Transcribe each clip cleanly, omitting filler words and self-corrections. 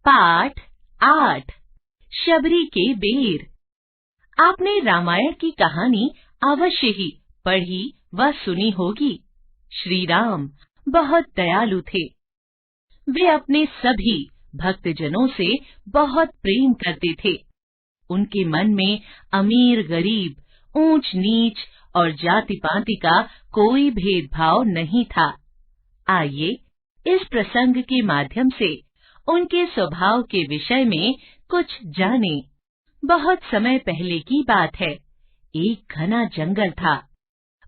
पाठ 8 शबरी के बेर। आपने रामायण की कहानी अवश्य ही पढ़ी व सुनी होगी। श्री राम बहुत दयालु थे। वे अपने सभी भक्तजनों से बहुत प्रेम करते थे। उनके मन में अमीर गरीब, ऊंच नीच और जाति पाति का कोई भेदभाव नहीं था। आइए इस प्रसंग के माध्यम से उनके स्वभाव के विषय में कुछ जानें। बहुत समय पहले की बात है। एक घना जंगल था।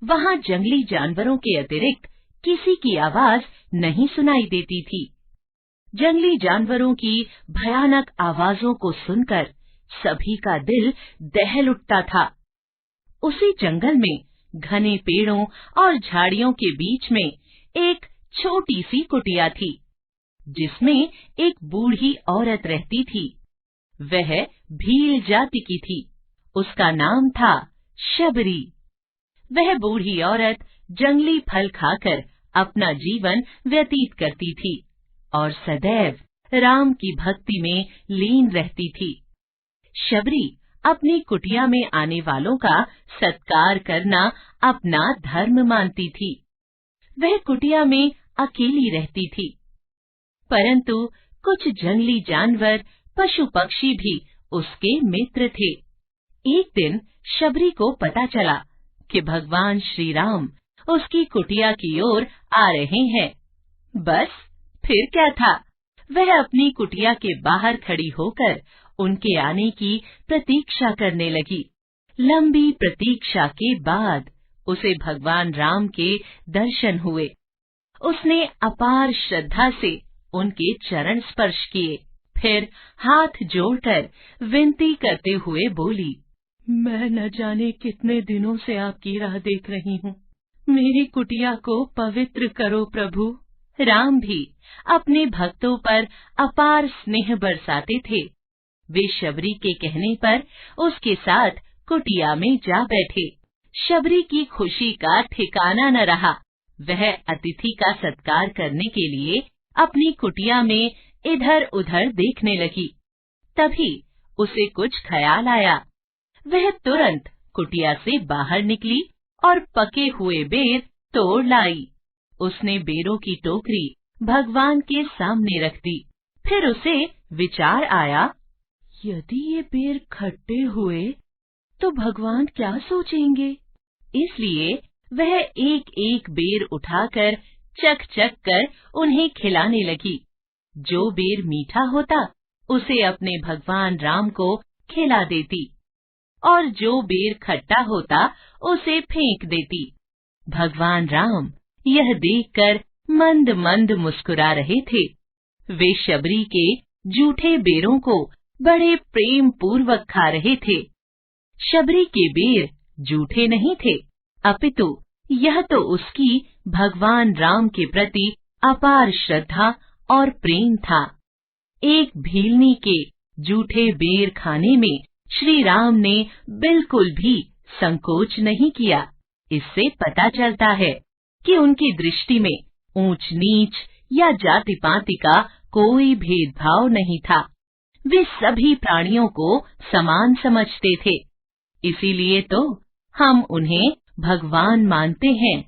वहाँ जंगली जानवरों के अतिरिक्त किसी की आवाज नहीं सुनाई देती थी। जंगली जानवरों की भयानक आवाजों को सुनकर सभी का दिल दहल उठता था। उसी जंगल में घने पेड़ों और झाड़ियों के बीच में एक छोटी सी कुटिया थी, जिसमें एक बूढ़ी औरत रहती थी। वह भील जाति की थी। उसका नाम था शबरी। वह बूढ़ी औरत जंगली फल खाकर अपना जीवन व्यतीत करती थी और सदैव राम की भक्ति में लीन रहती थी। शबरी अपनी कुटिया में आने वालों का सत्कार करना अपना धर्म मानती थी। वह कुटिया में अकेली रहती थी, परंतु कुछ जंगली जानवर, पशु पक्षी भी उसके मित्र थे। एक दिन शबरी को पता चला कि भगवान श्री राम उसकी कुटिया की ओर आ रहे हैं। बस फिर क्या था, वह अपनी कुटिया के बाहर खड़ी होकर उनके आने की प्रतीक्षा करने लगी। लंबी प्रतीक्षा के बाद उसे भगवान राम के दर्शन हुए। उसने अपार श्रद्धा से उनके चरण स्पर्श किए, फिर हाथ जोड़कर विनती करते हुए बोली, मैं न जाने कितने दिनों से आपकी राह देख रही हूँ। मेरी कुटिया को पवित्र करो प्रभु। राम भी अपने भक्तों पर अपार स्नेह बरसाते थे। वे शबरी के कहने पर उसके साथ कुटिया में जा बैठे। शबरी की खुशी का ठिकाना न रहा। वह अतिथि का सत्कार करने के लिए अपनी कुटिया में इधर उधर देखने लगी। तभी उसे कुछ ख्याल आया। वह तुरंत कुटिया से बाहर निकली और पके हुए बेर तोड़ लाई। उसने बेरों की टोकरी भगवान के सामने रख दी। फिर उसे विचार आया, यदि ये बेर खट्टे हुए तो भगवान क्या सोचेंगे। इसलिए वह एक एक बेर उठाकर चख चख कर उन्हें खिलाने लगी। जो बेर मीठा होता उसे अपने भगवान राम को खिला देती और जो बेर खट्टा होता उसे फेंक देती। भगवान राम यह देखकर मंद मंद मुस्कुरा रहे थे। वे शबरी के जूठे बेरों को बड़े प्रेम पूर्वक खा रहे थे। शबरी के बेर जूठे नहीं थे, अपितु यह तो उसकी भगवान राम के प्रति अपार श्रद्धा और प्रेम था। एक भीलनी के जूठे बेर खाने में श्री राम ने बिल्कुल भी संकोच नहीं किया। इससे पता चलता है कि उनकी दृष्टि में ऊंच नीच या जाति पाति का कोई भेदभाव नहीं था। वे सभी प्राणियों को समान समझते थे। इसीलिए तो हम उन्हें भगवान मानते हैं।